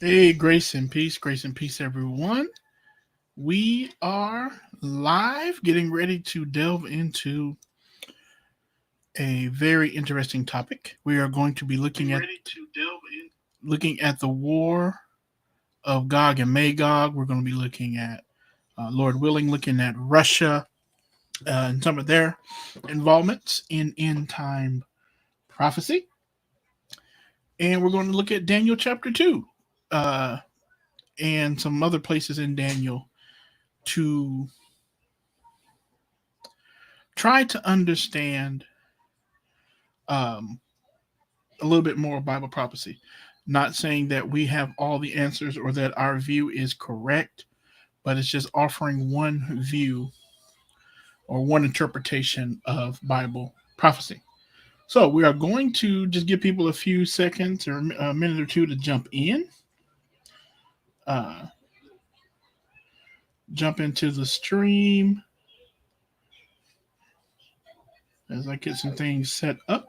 Hey, grace and peace, everyone. We are live, getting ready to delve into a very interesting topic. We are going to be looking at the war of Gog and Magog. We're going to be looking at, Lord willing, looking at Russia and some of their involvements in end time prophecy. And we're going to look at Daniel chapter 2 uh, and some other places in Daniel to try to understand um, a little bit more Bible prophecy. Not saying that we have all the answers or that our view is correct, but it's just offering one view or one interpretation of Bible prophecy. So we are going to just give people a few seconds or a minute or two to jump in, uh, jump into the stream as I get some things set up.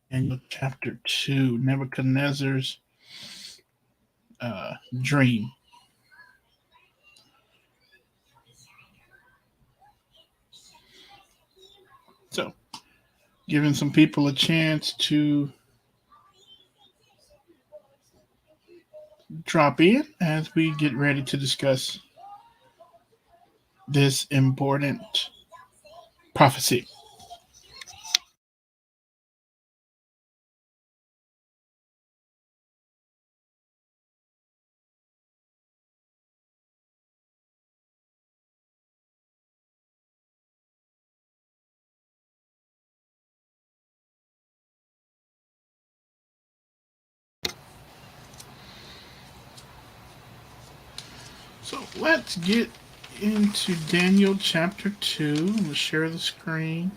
Daniel chapter 2, Nebuchadnezzar's dream. So, giving some people a chance to drop in as we get ready to discuss this important prophecy. So let's get into Daniel chapter 2. Let's share the screen.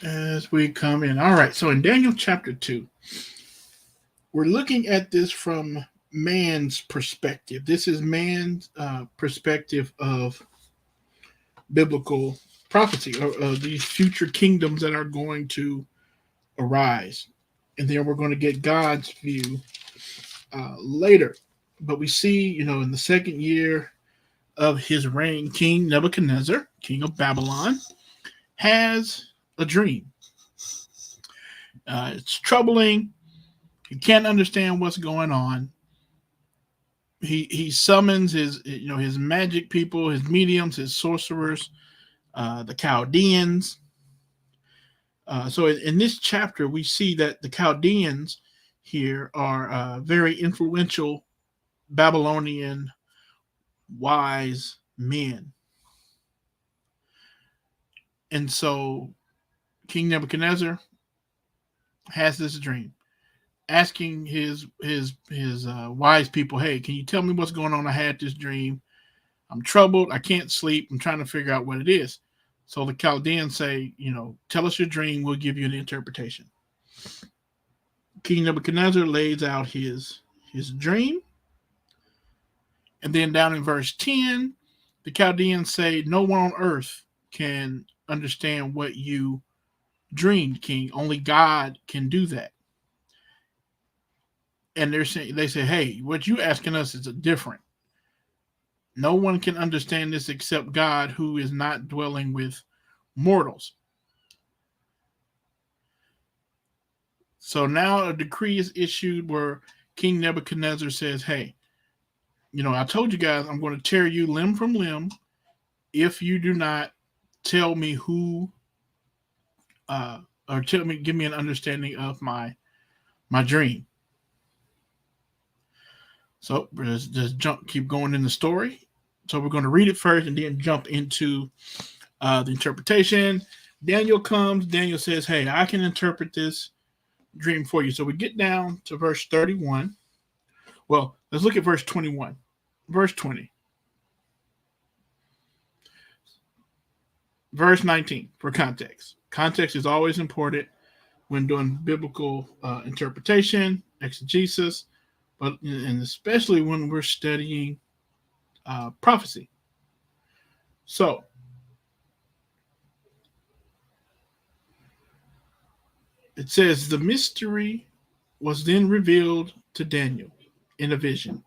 As we come in. All right, so in Daniel chapter 2, we're looking at this from man's perspective. This is man's perspective of biblical prophecy, or these future kingdoms that are going to arise. And then we're going to get God's view later. But we see, in the second year of his reign, King Nebuchadnezzar, king of Babylon, has a dream. It's troubling. He can't understand what's going on. He summons his magic people, his mediums, his sorcerers, the Chaldeans. So in this chapter, we see that the Chaldeans here are very influential Babylonian wise men. And so King Nebuchadnezzar has this dream, asking his wise people, "Hey, can you tell me what's going on? I had this dream. I'm troubled. I can't sleep. I'm trying to figure out what it is." So the Chaldeans say, "Tell us your dream. We'll give you an interpretation." King Nebuchadnezzar lays out his dream. And then down in verse 10, the Chaldeans say, "No one on earth can understand what you dreamed, king. Only God can do that." And they say, "Hey, what you asking us is different. No one can understand this except God, who is not dwelling with mortals." So now a decree is issued where King Nebuchadnezzar says, "Hey, I told you guys I'm going to tear you limb from limb if you do not tell me who, or give me an understanding of my dream." So just keep going in the story. So we're going to read it first and then jump into the interpretation. Daniel comes. Daniel says, "Hey, I can interpret this dream for you." So we get down to verse 31. Well, let's look at verse 21. Verse 20. Verse 19 for context. Context is always important when doing biblical interpretation exegesis, but and especially when we're studying prophecy. So it says the mystery was then revealed to Daniel in a vision.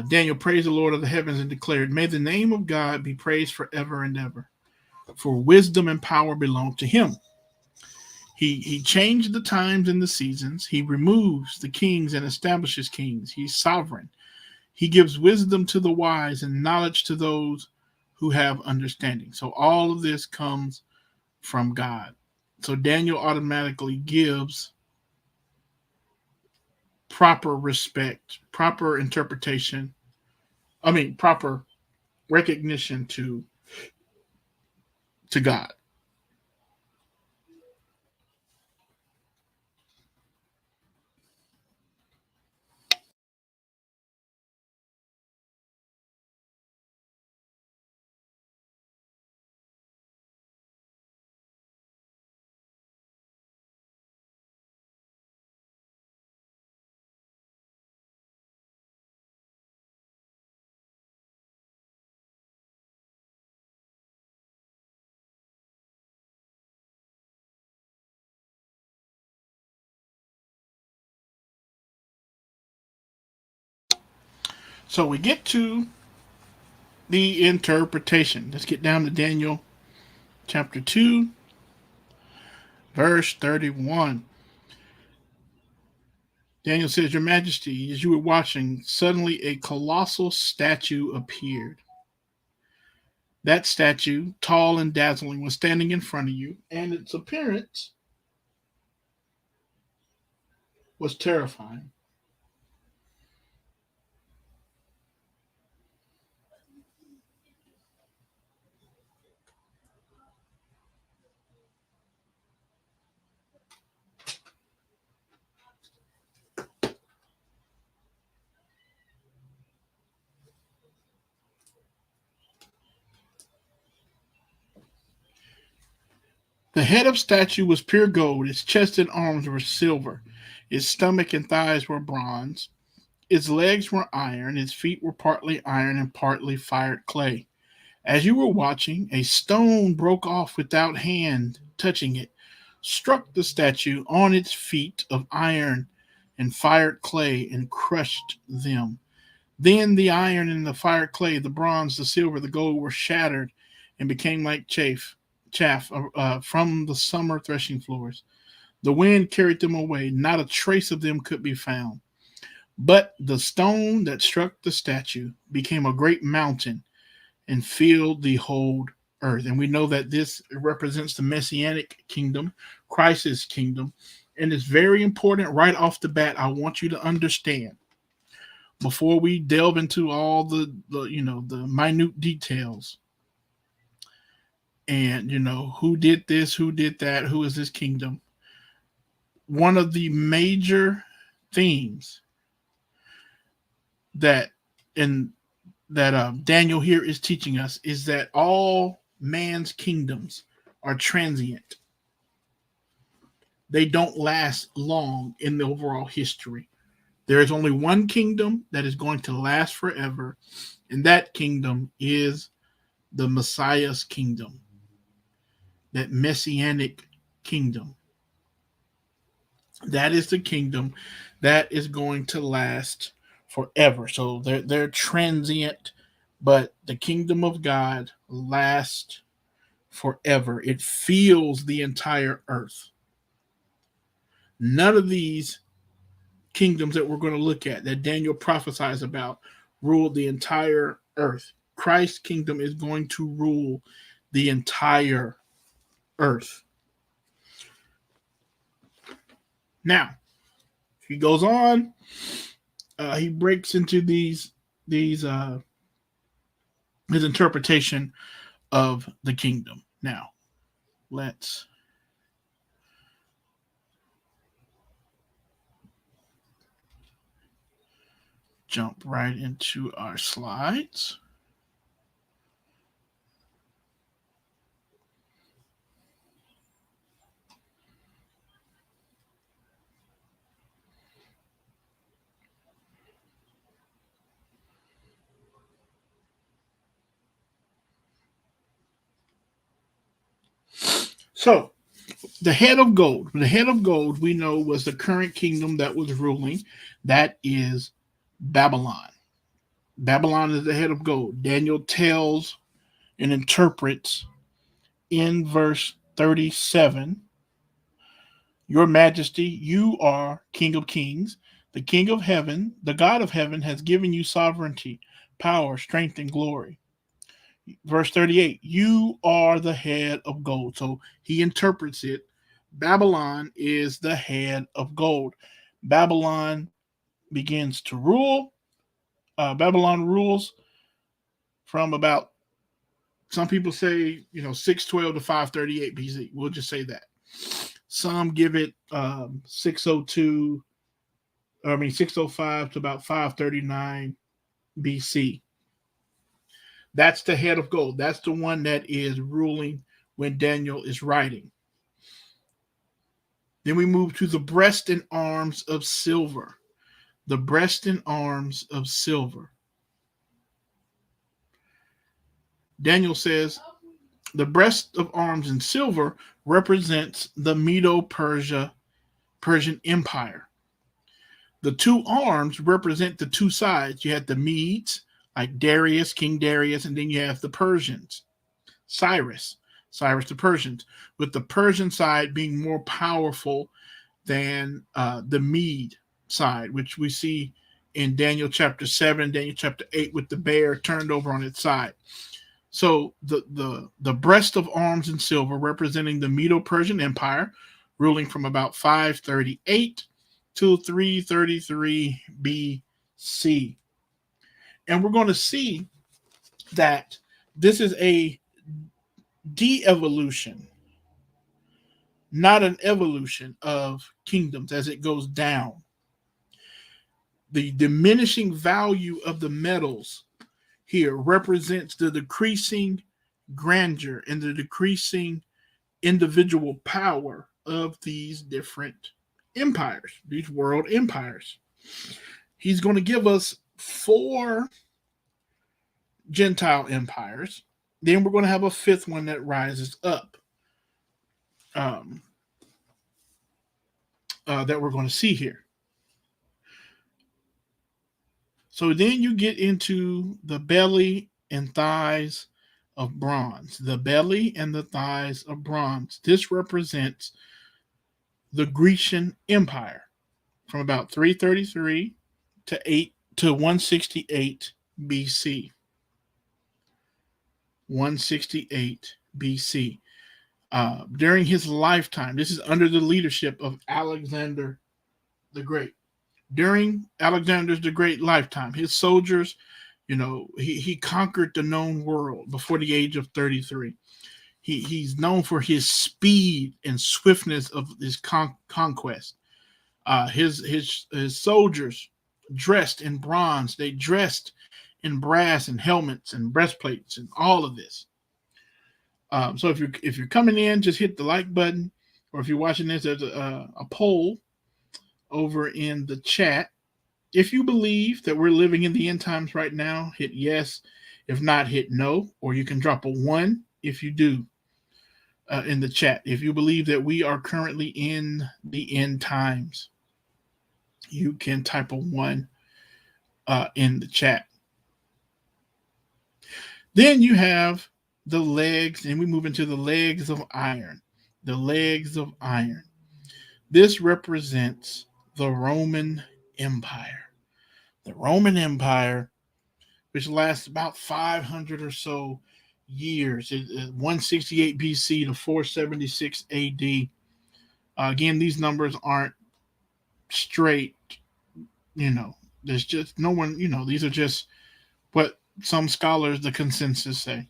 Daniel praised the Lord of the heavens and declared, "May the name of God be praised forever and ever, for wisdom and power belong to him. He changed the times and the seasons. He removes the kings and establishes kings. He's sovereign. He gives wisdom to the wise and knowledge to those who have understanding." So all of this comes from God. So Daniel automatically gives proper respect, proper interpretation, proper recognition to God. So we get to the interpretation. Let's get down to Daniel chapter 2, verse 31. Daniel says, "Your Majesty, as you were watching, suddenly a colossal statue appeared. That statue, tall and dazzling, was standing in front of you, and its appearance was terrifying. The head of statue was pure gold, its chest and arms were silver, its stomach and thighs were bronze, its legs were iron, its feet were partly iron and partly fired clay. As you were watching, a stone broke off without hand touching it, struck the statue on its feet of iron and fired clay, and crushed them. Then the iron and the fired clay, the bronze, the silver, the gold were shattered and became like chaff from the summer threshing floors. The wind carried them away. Not a trace of them could be found. But the stone that struck the statue became a great mountain and filled the whole earth." And we know that this represents the Messianic kingdom, Christ's kingdom. And it's very important right off the bat. I want you to understand before we delve into all the minute details and who did this, who did that, who is this kingdom. One of the major themes that in that Daniel here is teaching us is that all man's kingdoms are transient. They don't last long in the overall history. There is only one kingdom that is going to last forever, and that kingdom is the Messiah's kingdom, that messianic kingdom. That is the kingdom that is going to last forever. So they're transient, but the kingdom of God lasts forever. It fills the entire earth. None of these kingdoms that we're going to look at that Daniel prophesies about rule the entire earth. Christ's kingdom is going to rule the entire earth. Now, he goes on. He breaks into these his interpretation of the kingdom. Now, let's jump right into our slides. So the head of gold, we know was the current kingdom that was ruling. That is Babylon. Babylon is the head of gold. Daniel tells and interprets in verse 37, Your Majesty, you are King of Kings. The King of Heaven, the God of heaven, has given you sovereignty, power, strength, and glory. Verse 38, you are the head of gold. So he interprets it. Babylon is the head of gold. Babylon begins to rule. Babylon rules from about, some people say, 612 to 538 BC. We'll just say that. Some give it 605 to about 539 BC. That's the head of gold. That's the one that is ruling when Daniel is writing. Then we move to the breast and arms of silver. The breast and arms of silver. Daniel says the breast of arms in silver represents the Medo-Persian Empire. The two arms represent the two sides. You had the Medes, like Darius, King Darius, and then you have the Persians, Cyrus the Persians, with the Persian side being more powerful than the Mede side, which we see in Daniel chapter 7, Daniel chapter 8, with the bear turned over on its side. So the breast of arms in silver representing the Medo-Persian Empire, ruling from about 538 to 333 BC. And we're going to see that this is a de-evolution, not an evolution of kingdoms as it goes down. The diminishing value of the metals here represents the decreasing grandeur and the decreasing individual power of these different empires, these world empires. He's going to give us 4 Gentile empires. Then we're going to have a 5th one that rises up that we're going to see here. So then you get into the belly and thighs of bronze. The belly and the thighs of bronze. This represents the Grecian Empire from about 333 to 168 BC. 168 BC. During his lifetime, this is under the leadership of Alexander the Great. During Alexander the Great lifetime, his soldiers, he conquered the known world before the age of 33. He's known for his speed and swiftness of his conquest. His soldiers dressed in bronze. They dressed in brass and helmets and breastplates and all of this. So if you're coming in, just hit the like button, or if you're watching this, there's a poll over in the chat. If you believe that we're living in the end times right now, hit yes. If not, hit no, or you can drop a 1 if you do in the chat. If you believe that we are currently in the end times, you can type a 1 in the chat. Then you have the legs, and we move into the legs of iron. The legs of iron. This represents the Roman Empire. The Roman Empire, which lasts about 500 or so years, 168 BC to 476 AD. Again, these numbers aren't straight. There's just no one, these are just what some scholars, the consensus, say.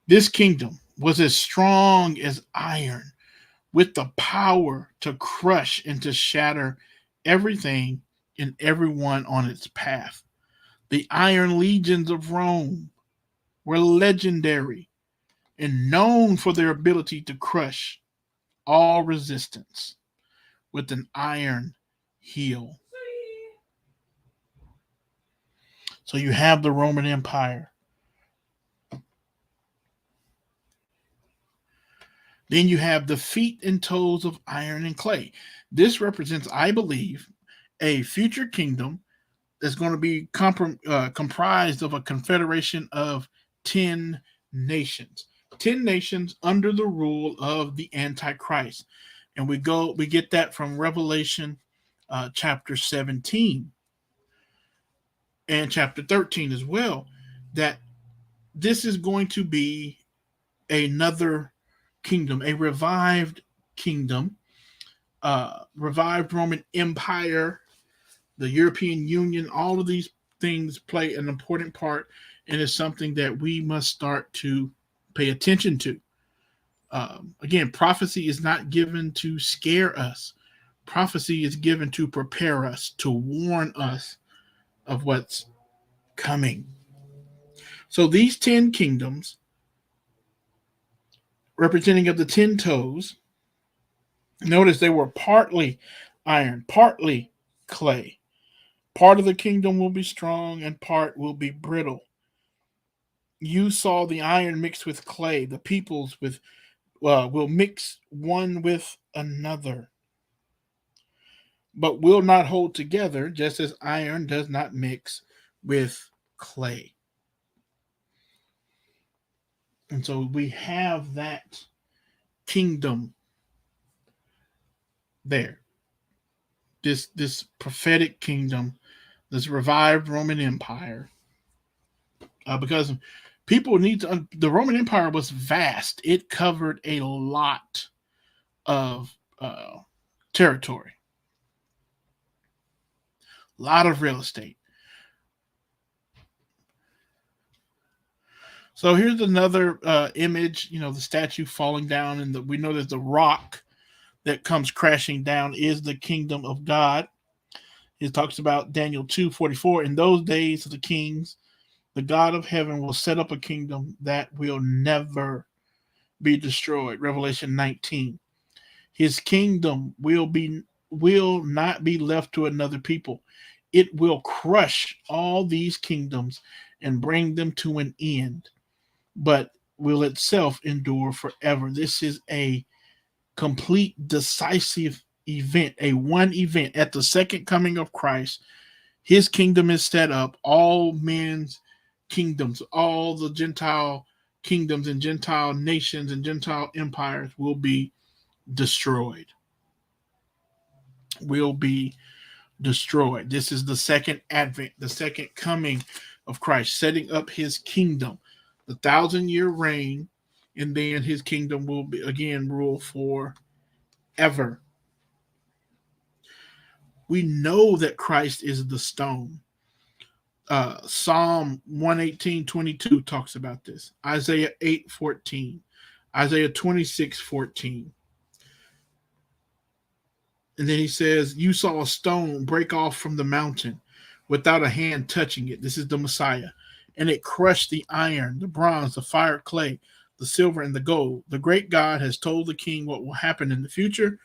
This kingdom was as strong as iron, with the power to crush and to shatter everything and everyone on its path. The iron legions of Rome were legendary and known for their ability to crush all resistance with an iron heel. So you have the Roman Empire. Then you have the feet and toes of iron and clay. This represents, I believe, a future kingdom that's going to be comprised of a confederation of 10 nations. 10 nations under the rule of the Antichrist. And we get that from Revelation chapter 17 and chapter 13 as well, that this is going to be another kingdom, a revived kingdom, revived Roman Empire, the European Union. All of these things play an important part, and it's something that we must start to pay attention to. Again, prophecy is not given to scare us. Prophecy is given to prepare us, to warn us of what's coming. So these 10 kingdoms, representing of the 10 toes, notice they were partly iron, partly clay. Part of the kingdom will be strong and part will be brittle. You saw the iron mixed with clay. The peoples will mix one with another, but will not hold together, just as iron does not mix with clay. And so we have that kingdom there. This prophetic kingdom, this revived Roman Empire, because people need to. The Roman Empire was vast; it covered a lot of territory, a lot of real estate. So here's another image. You know, the statue falling down, and we know that the rock that comes crashing down is the kingdom of God. It talks about Daniel 2:44. In those days of the kings, the God of heaven will set up a kingdom that will never be destroyed. Revelation 19. His kingdom will not be left to another people. It will crush all these kingdoms and bring them to an end, but will itself endure forever. This is a complete decisive event, a one event at the second coming of Christ. His kingdom is set up. All men's kingdoms, all the Gentile kingdoms and Gentile nations and Gentile empires will be destroyed. Will be destroyed. This is the second advent, the second coming of Christ, setting up his kingdom, the 1,000-year reign, and then his kingdom will be again rule forever. We know that Christ is the stone. Psalm 118:22 talks about this. Isaiah 8:14, Isaiah 26:14. And then he says, you saw a stone break off from the mountain without a hand touching it. This is the Messiah. And it crushed the iron, the bronze, the fire, clay, the silver, and the gold. The great God has told the king what will happen in the future.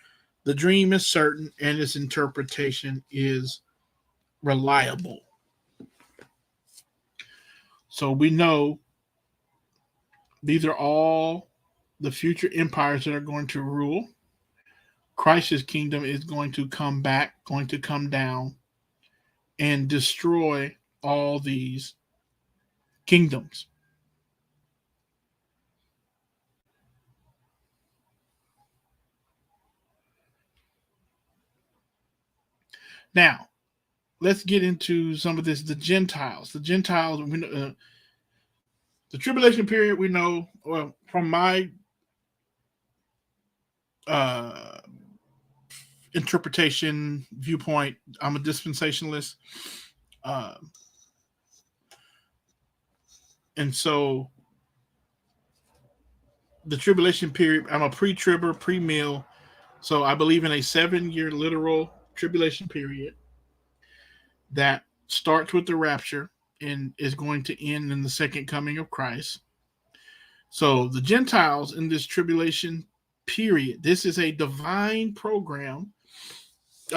The dream is certain, and its interpretation is reliable. So we know these are all the future empires that are going to rule. Christ's kingdom is going to come back, going to come down, and destroy all these kingdoms. Now, let's get into some of this. The Gentiles. The Gentiles, the tribulation period, we know, well, from my interpretation viewpoint, I'm a dispensationalist. And so the tribulation period, I'm a pre-tribber, pre-mill. So I believe in a 7-year literal tribulation period that starts with the rapture and is going to end in the second coming of Christ. So the Gentiles in this tribulation period, this is a divine program.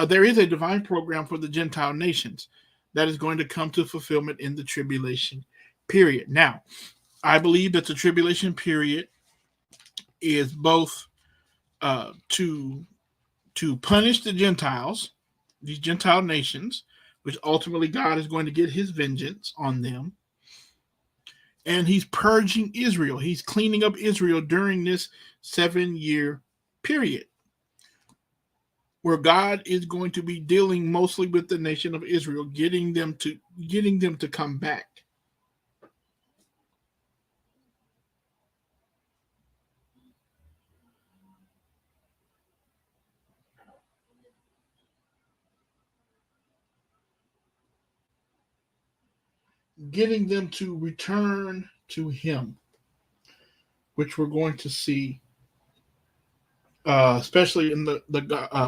There is a divine program for the Gentile nations that is going to come to fulfillment in the tribulation period. Now, I believe that the tribulation period is both to punish the Gentiles, these Gentile nations, which ultimately God is going to get his vengeance on them. And he's purging Israel. He's cleaning up Israel during this 7-year period, where God is going to be dealing mostly with the nation of Israel, getting them to come back. Getting them to return to him, which we're going to see, especially in the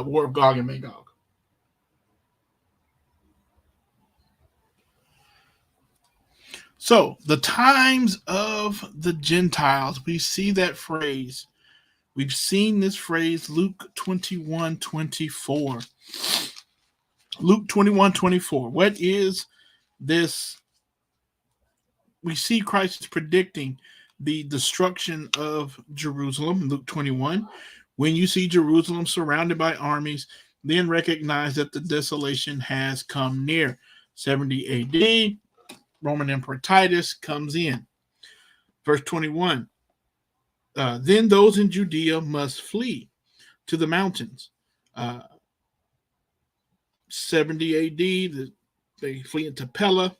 War of Gog and Magog. So, the times of the Gentiles, we see that phrase. We've seen this phrase, Luke 21:24. Luke 21:24. What is this? We see Christ predicting the destruction of Jerusalem, Luke 21. When you see Jerusalem surrounded by armies, then recognize that the desolation has come near. 70 AD, Roman Emperor Titus comes in. Verse 21, then those in Judea must flee to the mountains. 70 AD, they flee into Pella.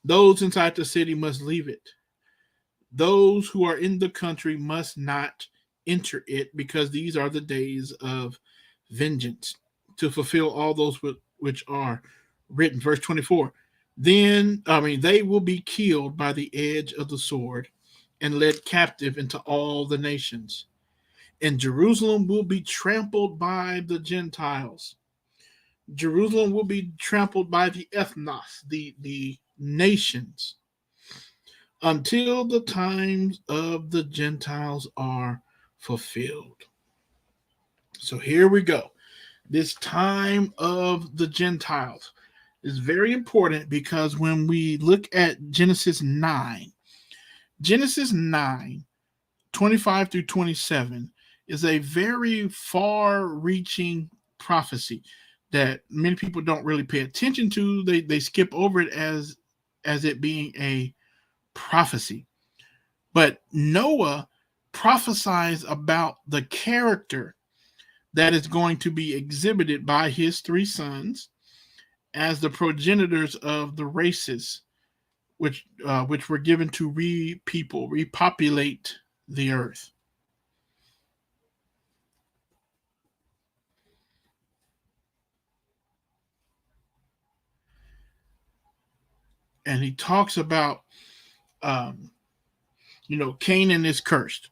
Those inside the city must leave it. Those who are in the country must not enter it, because these are the days of vengeance, to fulfill all those which are written. Verse 24, they will be killed by the edge of the sword and led captive into all the nations. And Jerusalem will be trampled by the Gentiles. Jerusalem will be trampled by the ethnos, the nations, until the times of the Gentiles are fulfilled. So here we go. This time of the Gentiles is very important, because when we look at Genesis 9, 25 through 27 is a very far-reaching prophecy that many people don't really pay attention to. They skip over it as it being a prophecy. But Noah prophesies about the character that is going to be exhibited by his 3 sons as the progenitors of the races which were given to repopulate the earth. And he talks about, Canaan is cursed.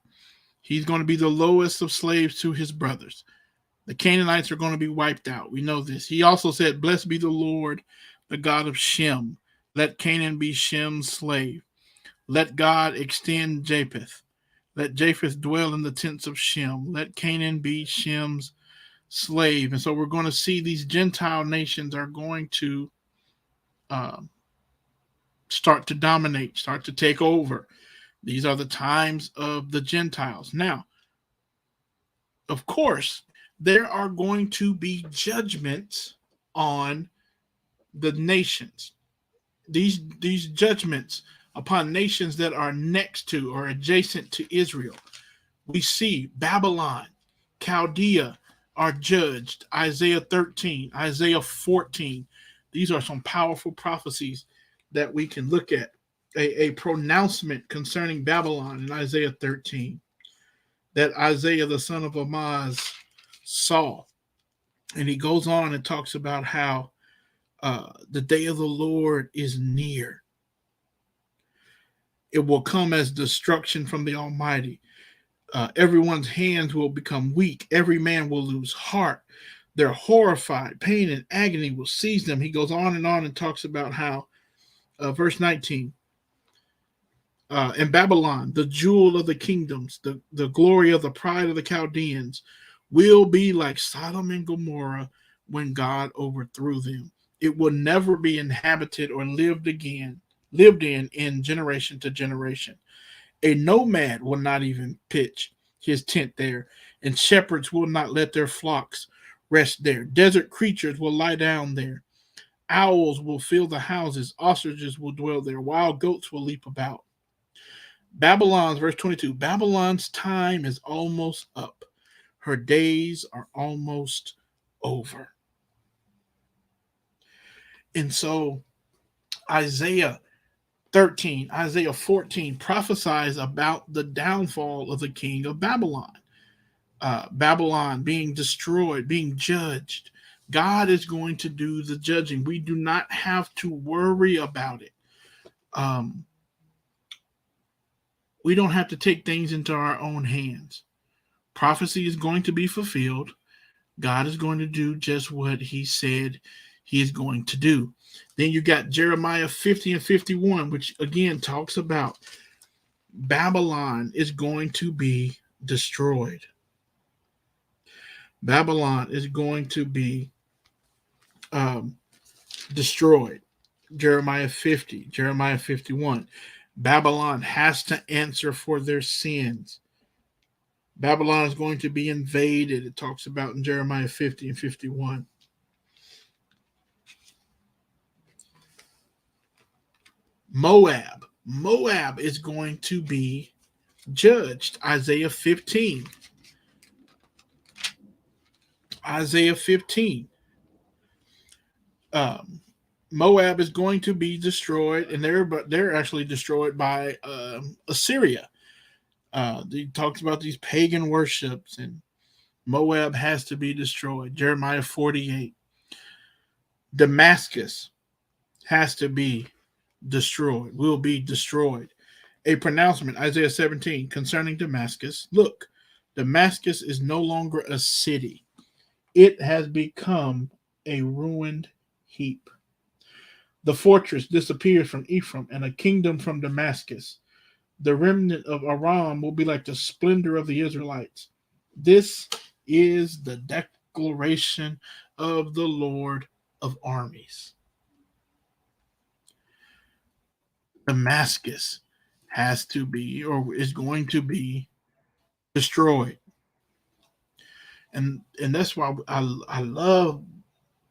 He's going to be the lowest of slaves to his brothers. The Canaanites are going to be wiped out. We know this. He also said, blessed be the Lord, the God of Shem. Let Canaan be Shem's slave. Let God extend Japheth. Let Japheth dwell in the tents of Shem. Let Canaan be Shem's slave. And so we're going to see these Gentile nations are going to start to dominate, start to take over. These are the times of the Gentiles. Now, of course, there are going to be judgments on the nations. These judgments upon nations that are next to or adjacent to Israel. We see Babylon, Chaldea are judged. Isaiah 13, Isaiah 14. These are some powerful prophecies that we can look at. A pronouncement concerning Babylon in Isaiah 13 that Isaiah the son of Amoz saw. And he goes on and talks about how the day of the Lord is near. It will come as destruction from the Almighty. Everyone's hands will become weak. Every man will lose heart. They're horrified. Pain and agony will seize them. He goes on and talks about how, verse 19, in Babylon, the jewel of the kingdoms, the glory of the pride of the Chaldeans, will be like Sodom and Gomorrah when God overthrew them. It will never be inhabited or lived in generation to generation. A nomad will not even pitch his tent there, and shepherds will not let their flocks rest there. Desert creatures will lie down there. Owls will fill the houses. Ostriches will dwell there. Wild goats will leap about. Babylon's, verse 22, Babylon's time is almost up. Her days are almost over. And so Isaiah 13, Isaiah 14 prophesies about the downfall of the king of Babylon. Babylon being destroyed, being judged. God is going to do the judging. We do not have to worry about it. We don't have to take things into our own hands. Prophecy is going to be fulfilled. God is going to do just what he said he is going to do. Then you got Jeremiah 50 and 51, which again talks about Babylon is going to be destroyed. Babylon is going to be destroyed. Jeremiah 50, Jeremiah 51. Babylon has to answer for their sins. Babylon is going to be invaded. It talks about in Jeremiah 50 and 51. Moab. Moab is going to be judged. Isaiah 15. Isaiah 15. Moab is going to be destroyed, and they're actually destroyed by Assyria. He talks about these pagan worships, and Moab has to be destroyed. Jeremiah 48. Damascus has to be destroyed, will be destroyed. A pronouncement, Isaiah 17, concerning Damascus. Look, Damascus is no longer a city. It has become a ruined heap. The fortress disappears from Ephraim, and a kingdom from Damascus. The remnant of Aram will be like the splendor of the Israelites. This is the declaration of the Lord of armies. Damascus has to be, or is going to be, destroyed. And that's why I love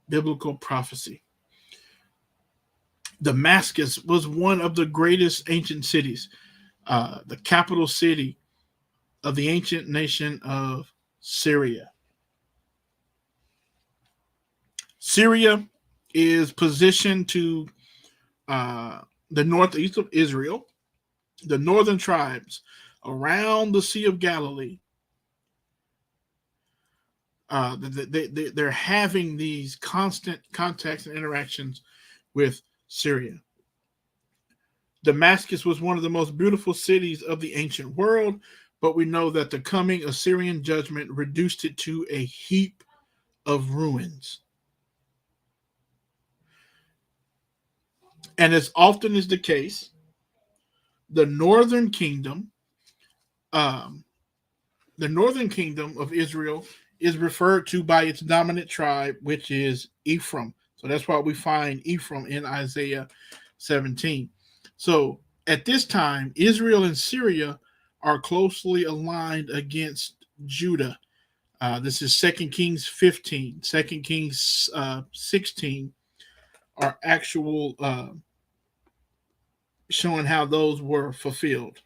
biblical prophecy. Damascus was one of the greatest ancient cities, the capital city of the ancient nation of Syria. Syria is positioned to the northeast of Israel. The northern tribes around the Sea of Galilee, they're having these constant contacts and interactions with Syria. Damascus was one of the most beautiful cities of the ancient world, but we know that the coming Assyrian judgment reduced it to a heap of ruins. And as often is the case, the northern kingdom of Israel is referred to by its dominant tribe, which is Ephraim. So that's why we find Ephraim in Isaiah 17. So at this time, Israel and Syria are closely aligned against Judah. This is 2 Kings 15. 2 Kings 16 are actual showing how those were fulfilled.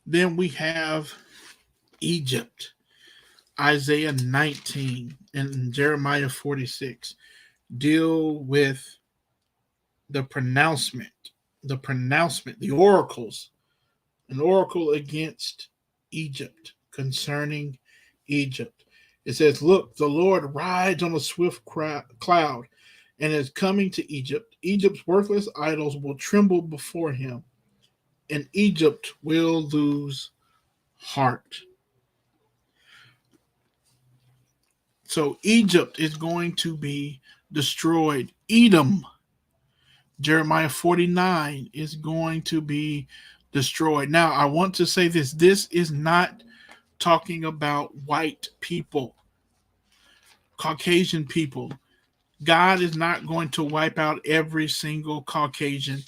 Then we have Egypt, Isaiah 19 and Jeremiah 46 deal with the pronouncement, the oracles, an oracle against Egypt, concerning Egypt. It says, look, the Lord rides on a swift cloud and is coming to Egypt. Egypt's worthless idols will tremble before him, and Egypt will lose heart. So Egypt is going to be destroyed. Edom, Jeremiah 49, is going to be destroyed. Now, I want to say this. This is not talking about white people. Caucasian people. God is not going to wipe out every single Caucasian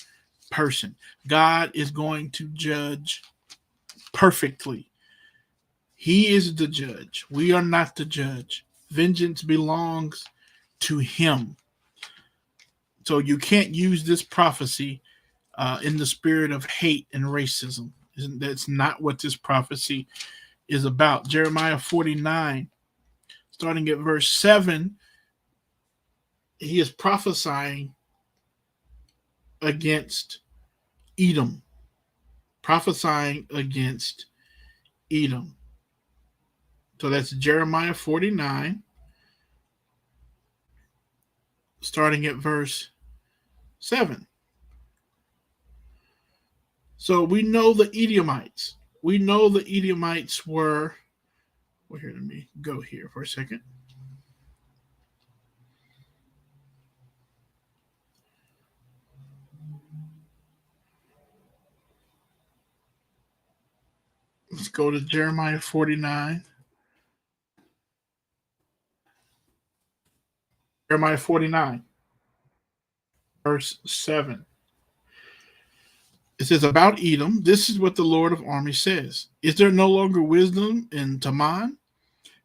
person. God is going to judge perfectly. He is the judge. We are not the judge. Vengeance belongs to him. So you can't use this prophecy in the spirit of hate and racism. That's not what this prophecy is about. Jeremiah 49, starting at verse 7, he is prophesying against Edom. Prophesying against Edom. So that's Jeremiah 49, starting at verse 7. So we know the Edomites. We know the Edomites were. Well, here, let me go here for a second. Let's go to Jeremiah 49. Jeremiah 49, verse 7. It says, about Edom, this is what the Lord of armies says. Is there no longer wisdom in Taman?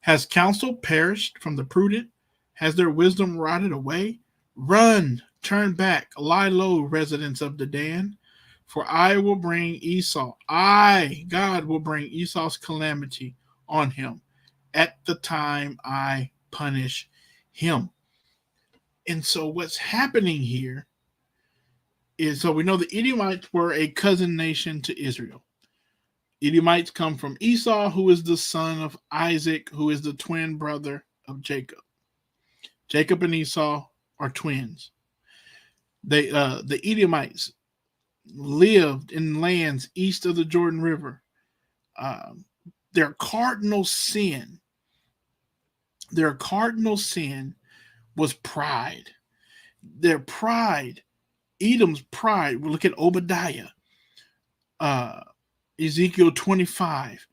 Has counsel perished from the prudent? Has their wisdom rotted away? Run, turn back, lie low, residents of Dedan. For I will bring Esau. God, will bring Esau's calamity on him at the time I punish him. And so what's happening here is, so we know the Edomites were a cousin nation to Israel. Edomites come from Esau, who is the son of Isaac, who is the twin brother of Jacob. Jacob and Esau are twins. The Edomites lived in lands east of the Jordan River. Their cardinal sin was pride. Their pride, Edom's pride. We look at Obadiah, Ezekiel 25.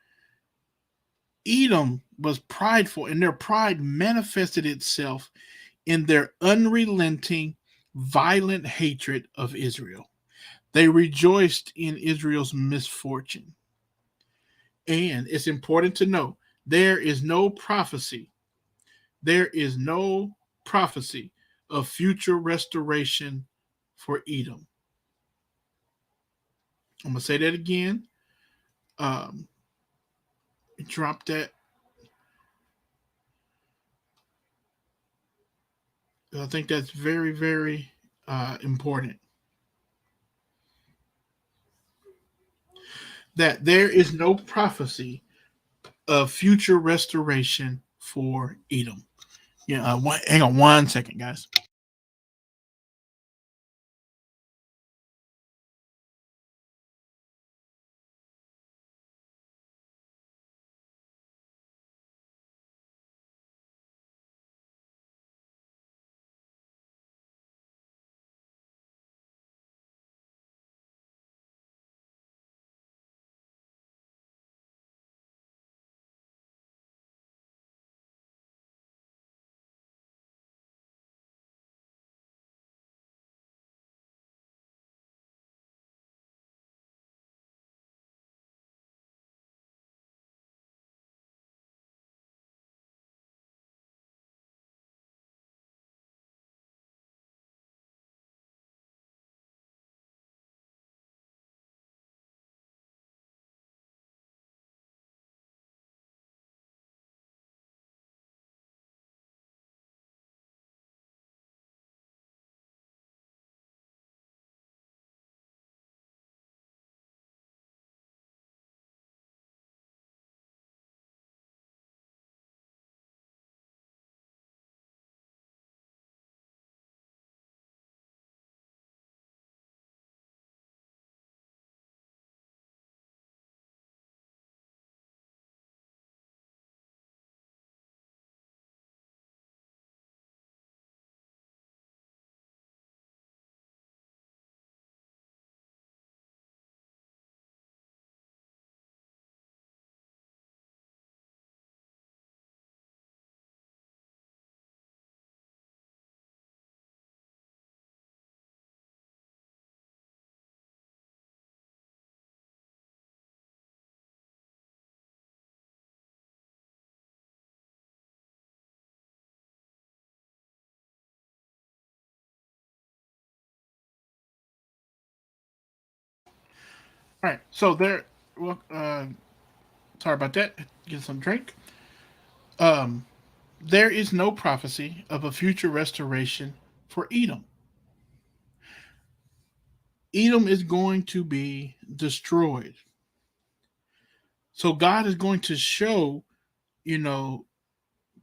Edom was prideful, and their pride manifested itself in their unrelenting, violent hatred of Israel. They rejoiced in Israel's misfortune. And it's important to know there is no prophecy. There is no prophecy of future restoration for Edom. I'm going to say that again. Drop that. I think that's very, very important. That there is no prophecy of future restoration for Edom. Yeah, hang on one second, guys. All right. So there. Well, sorry about that. Get some drink. Um, there is no prophecy of a future restoration for Edom. Edom is going to be destroyed. So God is going to show, you know,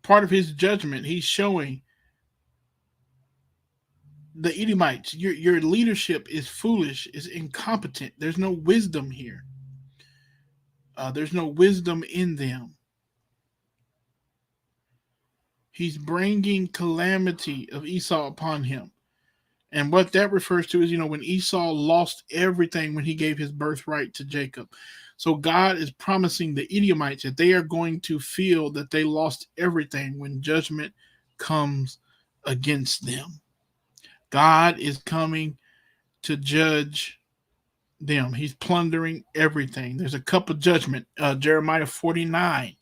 part of his judgment. He's showing the Edomites, your leadership is foolish, is incompetent. There's no wisdom here. There's no wisdom in them. He's bringing calamity of Esau upon him. And what that refers to is, when Esau lost everything when he gave his birthright to Jacob. So God is promising the Edomites that they are going to feel that they lost everything when judgment comes against them. God is coming to judge them. He's plundering everything. There's a cup of judgment. Jeremiah 49.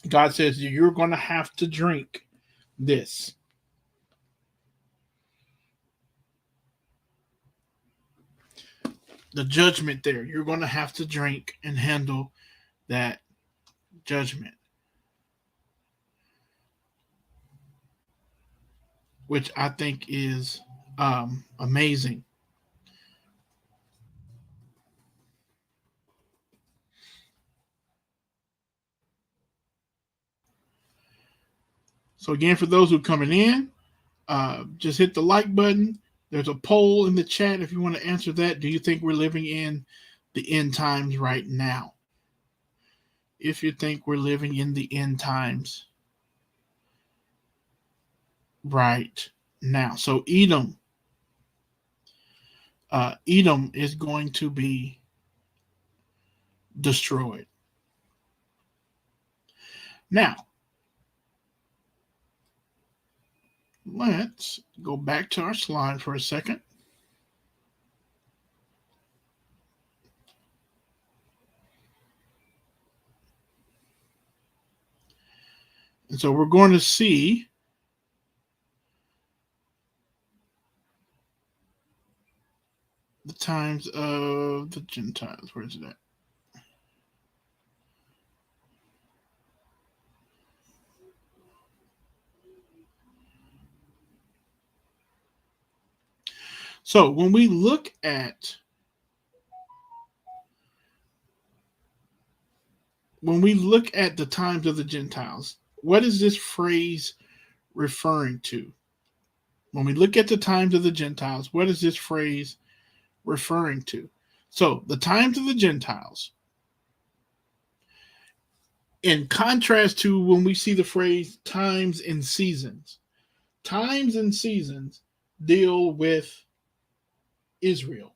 God says, you're going to have to drink this. The judgment there. You're going to have to drink and handle that judgment. Which I think is amazing. So again, for those who are coming in, just hit the like button. There's a poll in the chat if you want to answer that. Do you think we're living in the end times right now? If you think we're living in the end times right now. So Edom is going to be destroyed. Now, let's go back to our slide for a second. And so we're going to see the times of the Gentiles. Where is it at? So when we look at the times of the Gentiles, what is this phrase referring to? When we look at the times of the Gentiles, what is this phrase referring to? So the times of the Gentiles, in contrast to when we see the phrase times and seasons deal with Israel.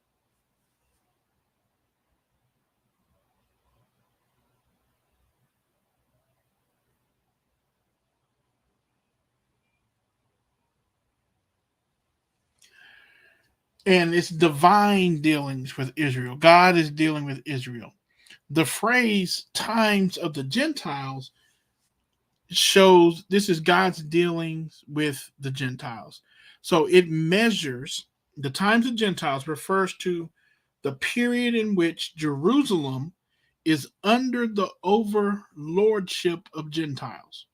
And it's divine dealings with Israel. God is dealing with Israel. The phrase times of the Gentiles shows this is God's dealings with the Gentiles. So it measures the times of Gentiles refers to the period in which Jerusalem is under the overlordship of Gentiles.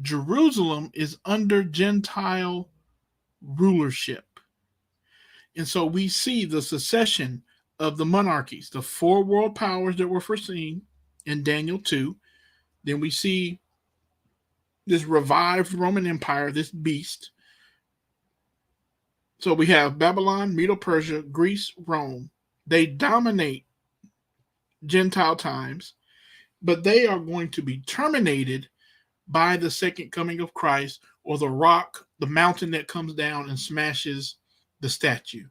Jerusalem is under Gentile rulership. And so we see the succession of the monarchies, the four world powers that were foreseen in Daniel 2. Then we see this revived Roman Empire, this beast. So we have Babylon, Medo-Persia, Greece, Rome. They dominate Gentile times, but they are going to be terminated by the second coming of Christ, or the rock, the mountain that comes down and smashes the statue.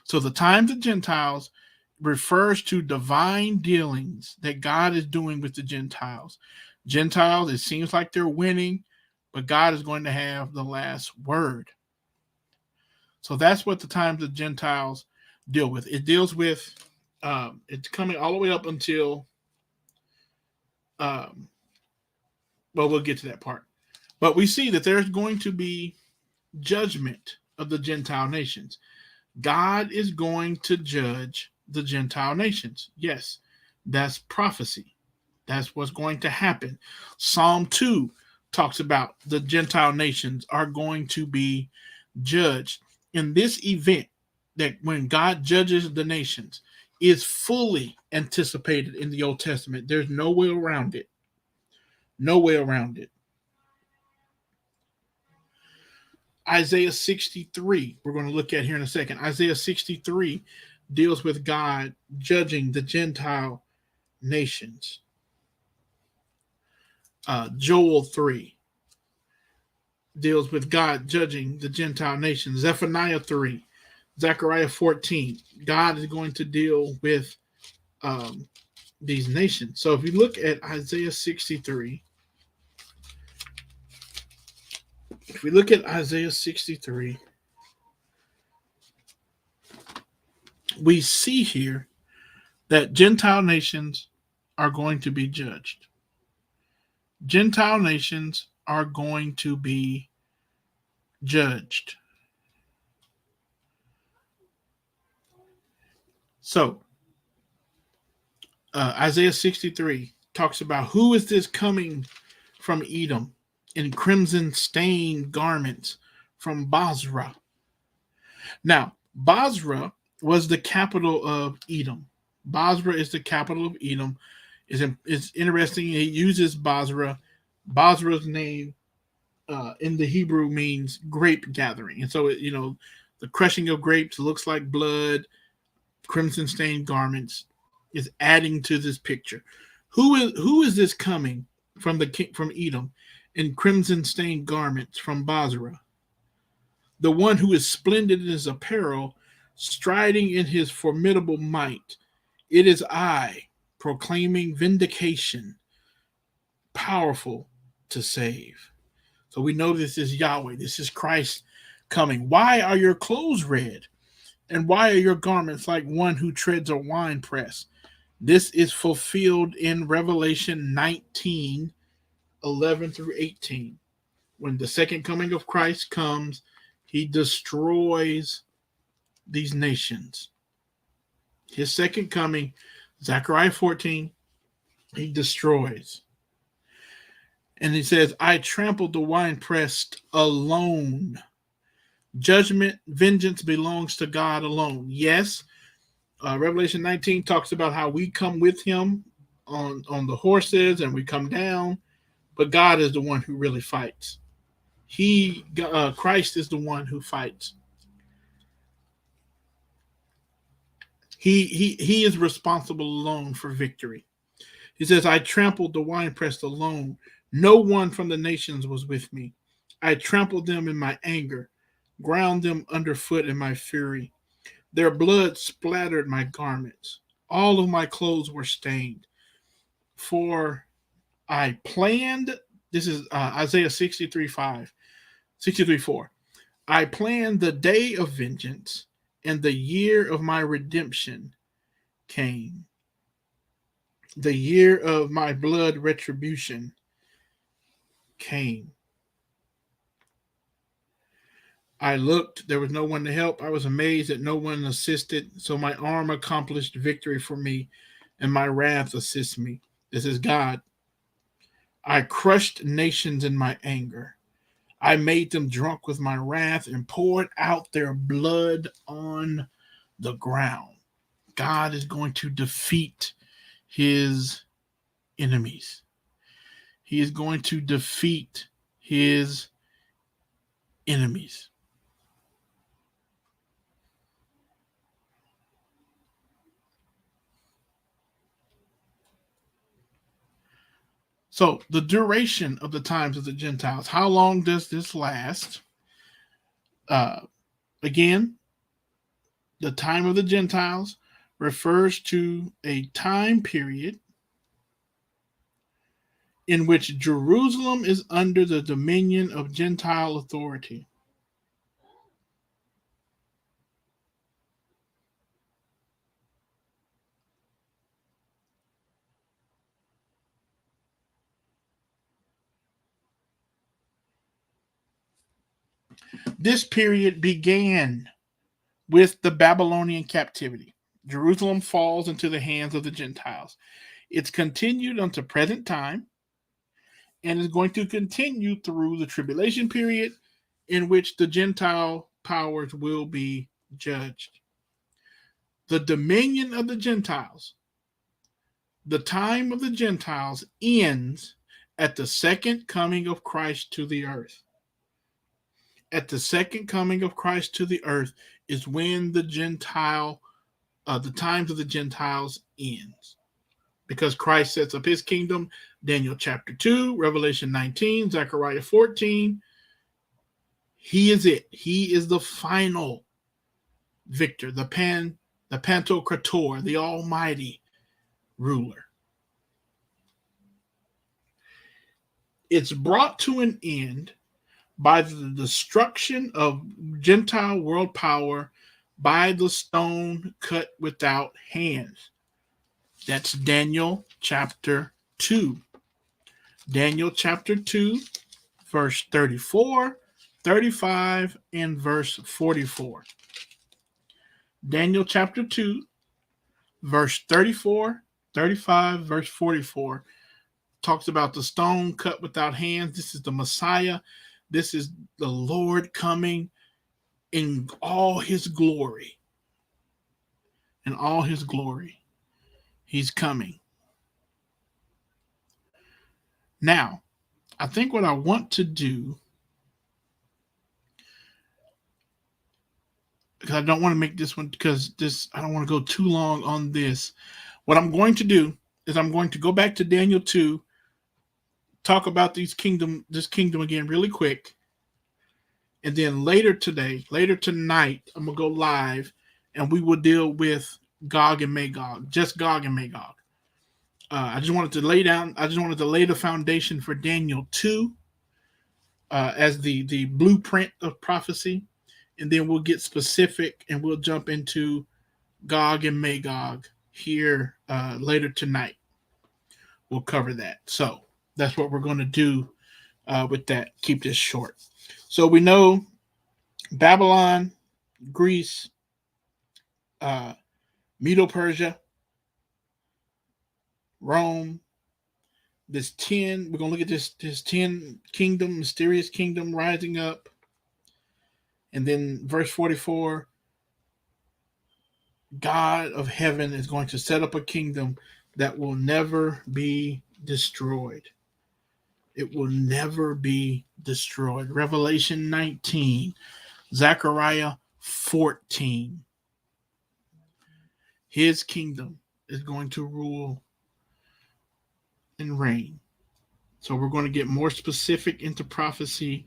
So the times of Gentiles refers to divine dealings that God is doing with the Gentiles. Gentiles, it seems like they're winning, but God is going to have the last word. So that's what the times of Gentiles deal with. It deals with, it's coming all the way up until, well, we'll get to that part. But we see that there's going to be judgment of the Gentile nations. God is going to judge the Gentile nations. Yes, that's prophecy. That's what's going to happen. Psalm 2 talks about the Gentile nations are going to be judged. In this event, that when God judges the nations, is fully anticipated in the Old Testament. There's no way around it. No way around it. Isaiah 63, we're going to look at here in a second. Isaiah 63 deals with God judging the Gentile nations. Joel 3 deals with God judging the Gentile nations. Zephaniah 3, Zechariah 14, God is going to deal with these nations. So if you look at Isaiah 63, if we look at Isaiah 63, we see here that Gentile nations are going to be judged. Gentile nations are going to be judged. So, Isaiah 63 talks about who is this coming from Edom in crimson stained garments from Basra. Now, Basra was the capital of Edom. Basra is the capital of Edom. It's interesting. He uses Basra. Basra's name in the Hebrew means grape gathering. And so, the crushing of grapes looks like blood, crimson stained garments is adding to this picture. Who is this coming from from Edom in crimson stained garments from Basra? The one who is splendid in his apparel, striding in his formidable might. It is I, proclaiming vindication, powerful to save. So we know this is Yahweh. This is Christ coming. Why are your clothes red? And why are your garments like one who treads a winepress? This is fulfilled in Revelation 19:11 through 18. When the second coming of Christ comes, he destroys these nations. His second coming, Zechariah 14, he destroys. And he says, I trampled the winepress alone. Judgment, vengeance belongs to God alone. Yes, Revelation 19 talks about how we come with him on the horses and we come down, but God is the one who really fights. Christ is the one who fights. He is responsible alone for victory. He says, I trampled the winepress alone. No one from the nations was with me. I trampled them in my anger, ground them underfoot in my fury. Their blood splattered my garments. All of my clothes were stained. For I planned, this is Isaiah 63:5, 63:4. I planned the day of vengeance, and the year of my redemption came. The year of my blood retribution came. I looked, there was no one to help. I was amazed that no one assisted. So my arm accomplished victory for me, and my wrath assists me. This is God. I crushed nations in my anger. I made them drunk with my wrath and poured out their blood on the ground. God is going to defeat his enemies. He is going to defeat his enemies. So the duration of the times of the Gentiles, how long does this last? Again, the time of the Gentiles refers to a time period in which Jerusalem is under the dominion of Gentile authority. This period began with the Babylonian captivity. Jerusalem falls into the hands of the Gentiles. It's continued unto present time and is going to continue through the tribulation period in which the Gentile powers will be judged. The dominion of the Gentiles, the time of the Gentiles ends at the second coming of Christ to the earth. At the second coming of Christ to the earth is when the times of the Gentiles ends. Because Christ sets up his kingdom, Daniel chapter 2, Revelation 19, Zechariah 14. He is it. He is the final victor, the Pantocrator, the almighty ruler. It's brought to an end by the destruction of Gentile world power by the stone cut without hands. That's Daniel chapter 2. Daniel chapter 2, verse 34, 35, and verse 44. Daniel chapter 2, verse 34, 35, verse 44 talks about the stone cut without hands. This is the Messiah. This is the Lord coming in all his glory. In all his glory. He's coming. Now, I think what I want to do, because I don't want to make this one, I don't want to go too long on this. What I'm going to do is I'm going to go back to Daniel 2, talk about this kingdom again really quick. And then later tonight, I'm going to go live and we will deal with Gog and Magog, just Gog and Magog. I just wanted to lay the foundation for Daniel 2 as the blueprint of prophecy. And then we'll get specific and we'll jump into Gog and Magog here later tonight. We'll cover that. So that's what we're going to do with that. Keep this short. So we know Babylon, Greece, Medo-Persia, Rome, we're going to look at this 10 kingdom, mysterious kingdom rising up. And then verse 44, God of heaven is going to set up a kingdom that will never be destroyed. It will never be destroyed. Revelation 19, Zechariah 14. His kingdom is going to rule and reign. So we're going to get more specific into prophecy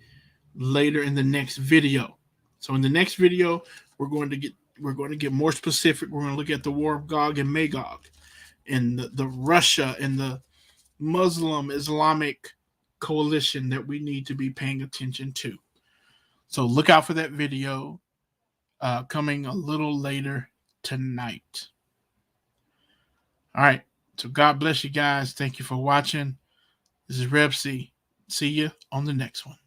later in the next video. So in the next video, we're going to get more specific. We're going to look at the war of Gog and Magog and the Russia and the Muslim Islamic coalition that we need to be paying attention to. So look out for that video coming a little later tonight. All right. So God bless you guys. Thank you for watching. This is Rev C. See you on the next one.